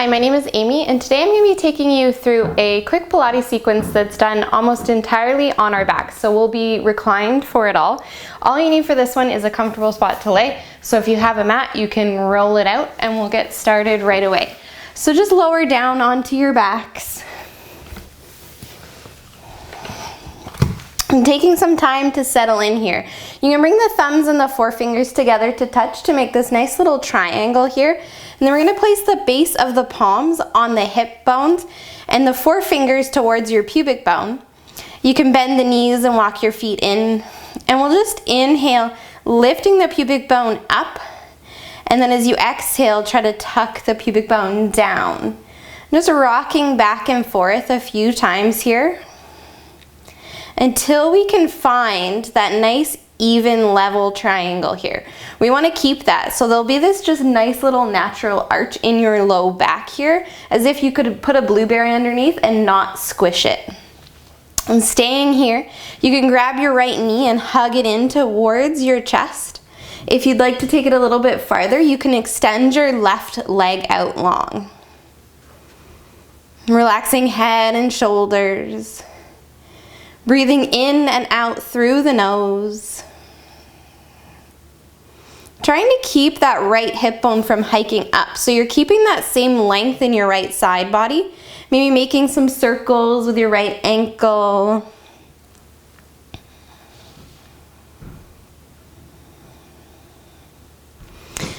Hi, my name is Amy, and today I'm going to be taking you through a quick Pilates sequence that's done almost entirely on our back. So we'll be reclined for it all. All you need for this one is a comfortable spot to lay. So if you have a mat, you can roll it out and we'll get started right away. So just lower down onto your backs. I'm taking some time to settle in here. You can bring the thumbs and the forefingers together to touch to make this nice little triangle here. And then we're going to place the base of the palms on the hip bones and the forefingers towards your pubic bone. You can bend the knees and walk your feet in. And we'll just inhale, lifting the pubic bone up. And then as you exhale, try to tuck the pubic bone down. Just rocking back and forth a few times here, until we can find that nice even level triangle here. We want to keep that, so there'll be this just nice little natural arch in your low back here, as if you could put a blueberry underneath and not squish it. And staying here, you can grab your right knee and hug it in towards your chest. If you'd like to take it a little bit farther, you can extend your left leg out long. Relaxing head and shoulders. Breathing in and out through the nose. Trying to keep that right hip bone from hiking up. So you're keeping that same length in your right side body. Maybe making some circles with your right ankle.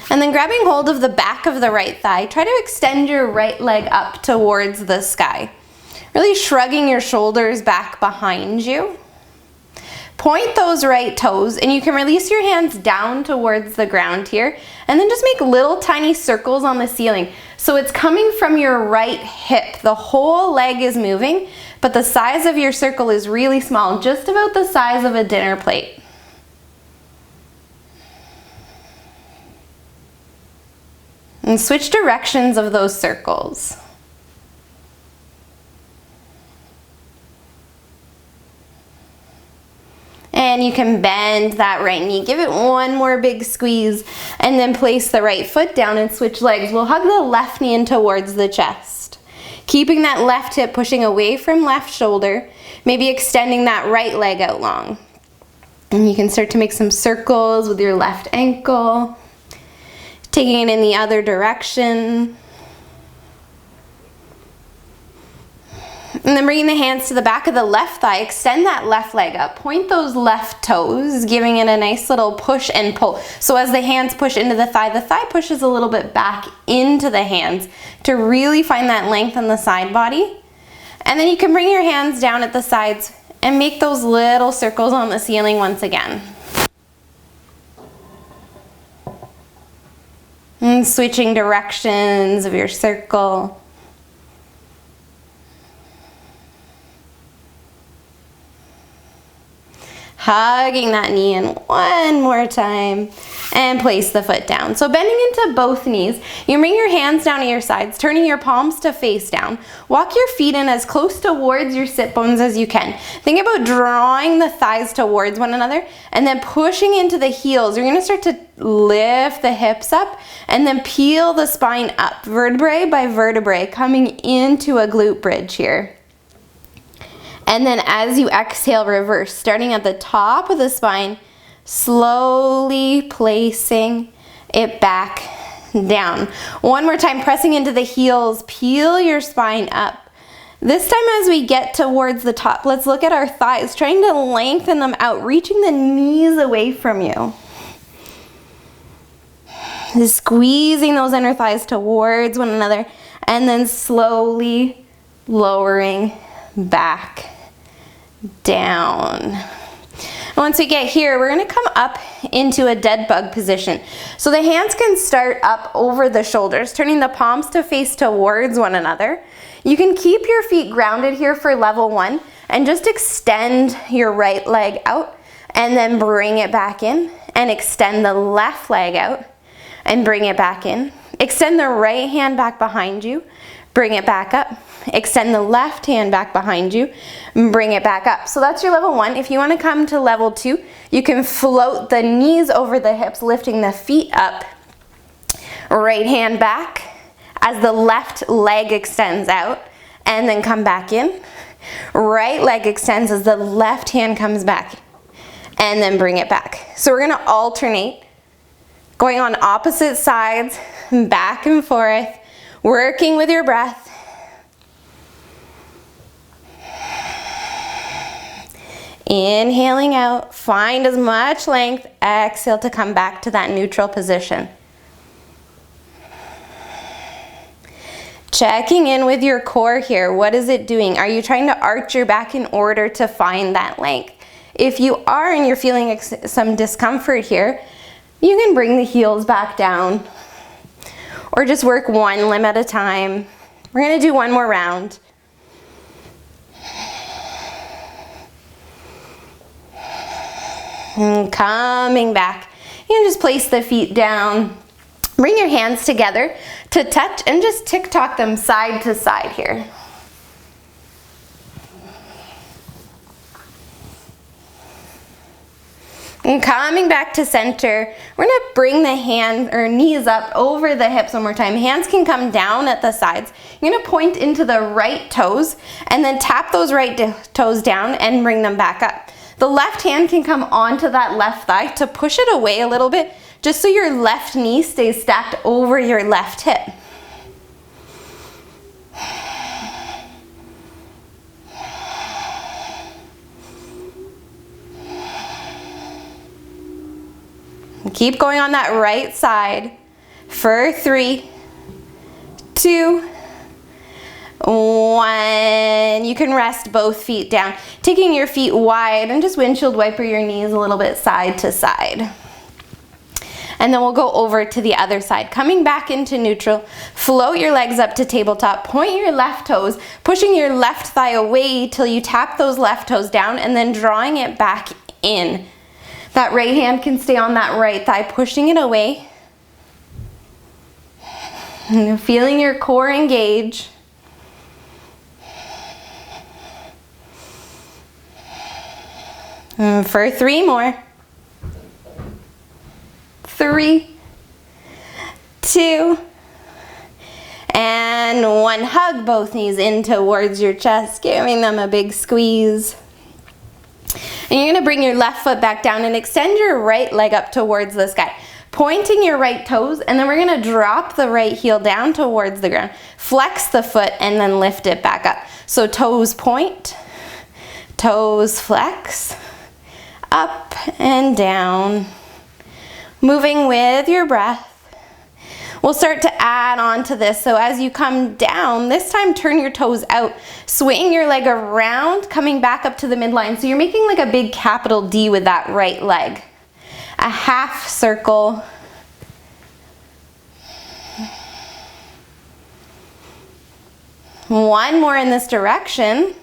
And then grabbing hold of the back of the right thigh, try to extend your right leg up towards the sky. Really shrugging your shoulders back behind you. Point those right toes, and you can release your hands down towards the ground here, and then just make little tiny circles on the ceiling. So it's coming from your right hip. The whole leg is moving, but the size of your circle is really small, just about the size of a dinner plate. And switch directions of those circles. And you can bend that right knee. Give it one more big squeeze and then place the right foot down and switch legs. We'll hug the left knee in towards the chest. Keeping that left hip pushing away from left shoulder. Maybe extending that right leg out long. And you can start to make some circles with your left ankle. Taking it in the other direction. And then bringing the hands to the back of the left thigh, extend that left leg up. Point those left toes, giving it a nice little push and pull. So as the hands push into the thigh pushes a little bit back into the hands to really find that length on the side body. And then you can bring your hands down at the sides and make those little circles on the ceiling once again. And switching directions of your circle. Hugging that knee in one more time and place the foot down. So bending into both knees, you bring your hands down to your sides, turning your palms to face down. Walk your feet in as close towards your sit bones as you can. Think about drawing the thighs towards one another and then pushing into the heels. You're going to start to lift the hips up and then peel the spine up, vertebrae by vertebrae, coming into a glute bridge here. And then as you exhale, reverse, starting at the top of the spine, slowly placing it back down. One more time, pressing into the heels, peel your spine up. This time as we get towards the top, let's look at our thighs, trying to lengthen them out, reaching the knees away from you. Just squeezing those inner thighs towards one another, and then slowly lowering back down. Once we get here, we're going to come up into a dead bug position. So the hands can start up over the shoulders, turning the palms to face towards one another. You can keep your feet grounded here for level 1 and just extend your right leg out and then bring it back in, and extend the left leg out and bring it back in. Extend the right hand back behind you, bring it back up. Extend the left hand back behind you, bring it back up. So that's your level 1. If you want to come to level 2, you can float the knees over the hips, lifting the feet up. Right hand back, as the left leg extends out and then come back in. Right leg extends as the left hand comes back and then bring it back. So we're gonna alternate, going on opposite sides, back and forth, working with your breath. Inhaling out, find as much length, exhale to come back to that neutral position. Checking in with your core here. What is it doing? Are you trying to arch your back in order to find that length? If you are and you're feeling some discomfort here, you can bring the heels back down or just work one limb at a time. We're gonna do one more round. And coming back, you can just place the feet down. Bring your hands together to touch and just tick-tock them side to side here. And coming back to center, we're gonna bring the hands or knees up over the hips one more time. Hands can come down at the sides. You're gonna point into the right toes and then tap those right toes down and bring them back up. The left hand can come onto that left thigh to push it away a little bit, just so your left knee stays stacked over your left hip. Keep going on that right side for 3, 2, 1. You can rest both feet down, taking your feet wide and just windshield wiper your knees a little bit side to side. And then we'll go over to the other side. Coming back into neutral, float your legs up to tabletop, point your left toes, pushing your left thigh away till you tap those left toes down and then drawing it back in. That right hand can stay on that right thigh, pushing it away. And feeling your core engage. And for 3 more. 3, 2, and 1. Hug both knees in towards your chest, giving them a big squeeze. And you're gonna bring your left foot back down and extend your right leg up towards the sky, pointing your right toes, and then we're gonna drop the right heel down towards the ground. Flex the foot and then lift it back up. So toes point, toes flex, up and down. Moving with your breath. We'll start to add on to this. So as you come down, this time turn your toes out. Swing your leg around, coming back up to the midline. So you're making like a big capital D with that right leg. A half circle. One more in this direction.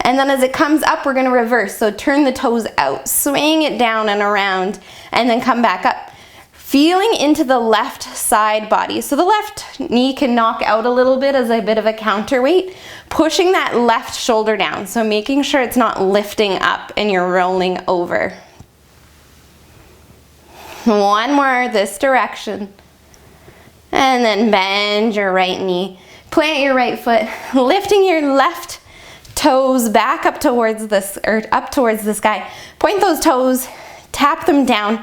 And then as it comes up, we're gonna reverse. So turn the toes out, swing it down and around, and then come back up. Feeling into the left side body. So the left knee can knock out a little bit as a bit of a counterweight, pushing that left shoulder down. So making sure it's not lifting up and you're rolling over. One more this direction. And then bend your right knee. Plant your right foot, lifting your left toes back up towards this, or up towards the sky. Point those toes, tap them down,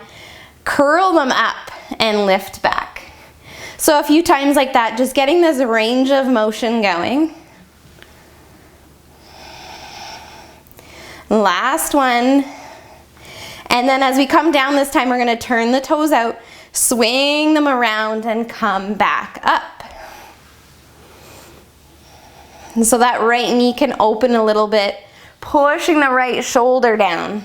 curl them up, and lift back. So a few times like that, just getting this range of motion going. Last one. And then as we come down this time, we're gonna turn the toes out, swing them around, and come back up. And so that right knee can open a little bit, pushing the right shoulder down.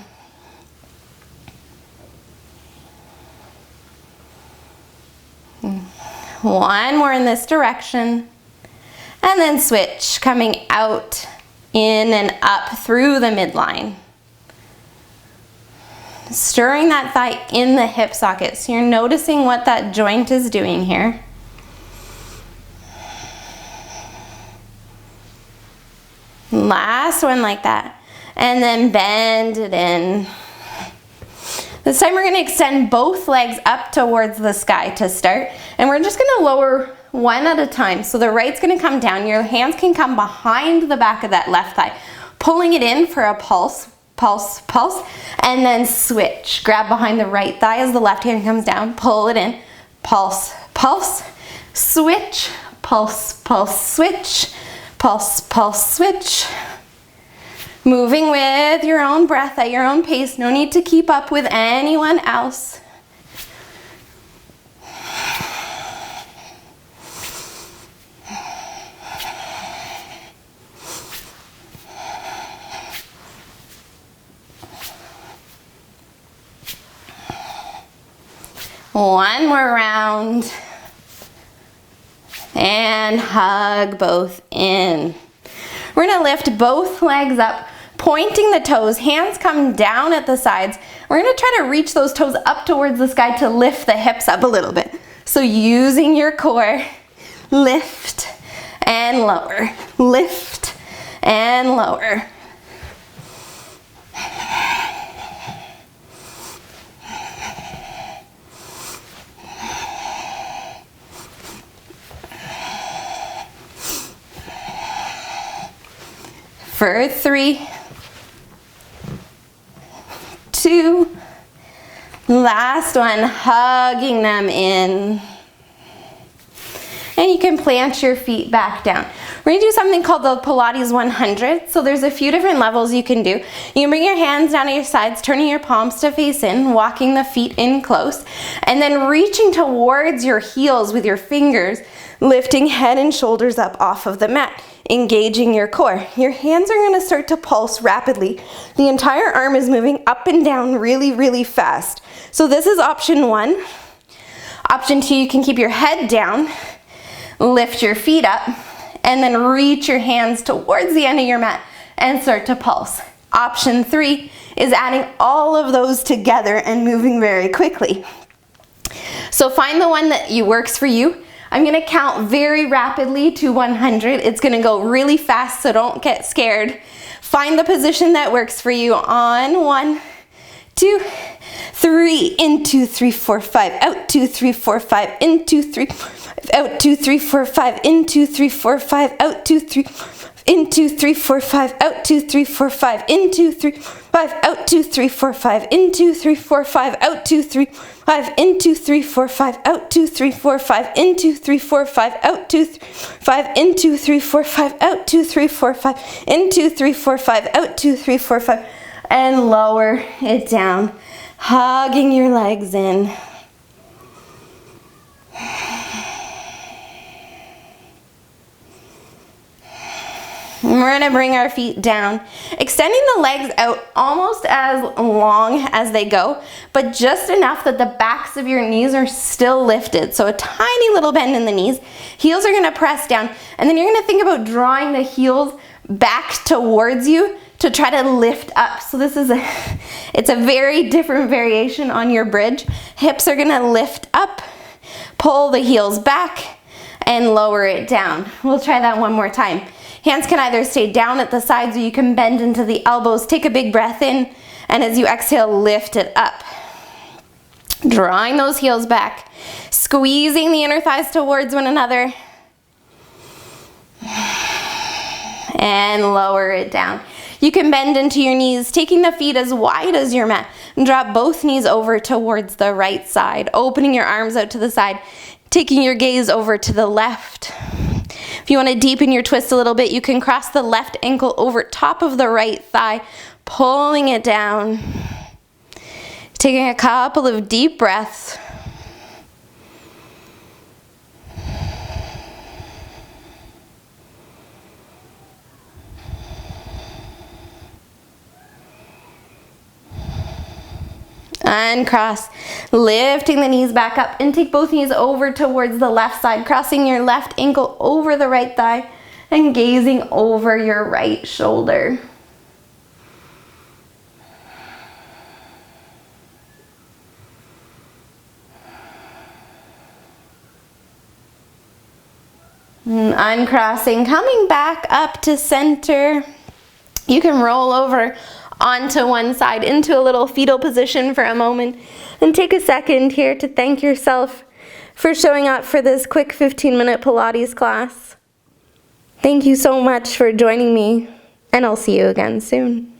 One more in this direction. And then switch, coming out, in and up through the midline. Stirring that thigh in the hip socket. So you're noticing what that joint is doing here. Last one like that. And then bend it in. This time we're going to extend both legs up towards the sky to start. And we're just going to lower one at a time. So the right's gonna come down. Your hands can come behind the back of that left thigh, pulling it in for a pulse, pulse, pulse, and then switch. Grab behind the right thigh as the left hand comes down, pull it in, pulse, pulse, switch, pulse, pulse, switch, pulse, pulse, switch. Moving with your own breath at your own pace. No need to keep up with anyone else. One more round. And hug both in. We're gonna lift both legs up, pointing the toes, hands come down at the sides. We're gonna try to reach those toes up towards the sky to lift the hips up a little bit. So using your core, lift and lower, lift and lower. For 3, 2, last one, hugging them in. And you can plant your feet back down. We're gonna do something called the Pilates 100. So there's a few different levels you can do. You can bring your hands down at your sides, turning your palms to face in, walking the feet in close, and then reaching towards your heels with your fingers, lifting head and shoulders up off of the mat, engaging your core. Your hands are gonna start to pulse rapidly. The entire arm is moving up and down really, really fast. So this is option 1. Option 2, you can keep your head down, lift your feet up, and then reach your hands towards the end of your mat and start to pulse. Option 3 is adding all of those together and moving very quickly. So find the one that works for you. I'm gonna count very rapidly to 100. It's gonna go really fast, so don't get scared. Find the position that works for you on 1, 2, 3, in 2, 3, 4, 5, out 2, 3, 4, 5, in 2, 3, 4, 5, out 2, 3, 4, 5, in 2, 3, 4, 5, out 2, 3, 4, 5, in 2, 3, 4, 5, out 2, 3, 4, 5, in 2, 3, 5, out 2, 3, 4, 5, in 2, 3, 4, 5, out 2, 3, 5, in 2, 3, 4, 5, out 2, 3, 4, 5, in 2, 3, 4, 5, out 2, 3, 5, in 2, 3, 4, 5, out 2, 3, 4, 5, in 2, 3, 4, 5, out 2, 3, 4, 5, and lower it down, hugging your legs in. We're gonna bring our feet down, extending the legs out almost as long as they go, but just enough that the backs of your knees are still lifted. So a tiny little bend in the knees. Heels are gonna press down, and then you're gonna think about drawing the heels back towards you to try to lift up. So this is it's a very different variation on your bridge. Hips are gonna lift up, pull the heels back, and lower it down. We'll try that one more time. Hands can either stay down at the sides or you can bend into the elbows. Take a big breath in, and as you exhale, lift it up. Drawing those heels back, squeezing the inner thighs towards one another, and lower it down. You can bend into your knees, taking the feet as wide as your mat, and drop both knees over towards the right side, opening your arms out to the side, taking your gaze over to the left. If you want to deepen your twist a little bit, you can cross the left ankle over top of the right thigh, pulling it down. Taking a couple of deep breaths. Uncross, lifting the knees back up, and take both knees over towards the left side, crossing your left ankle over the right thigh and gazing over your right shoulder. Uncrossing, coming back up to center. You can roll over onto one side into a little fetal position for a moment, and take a second here to thank yourself for showing up for this quick 15-minute Pilates class. Thank you so much for joining me, and I'll see you again soon.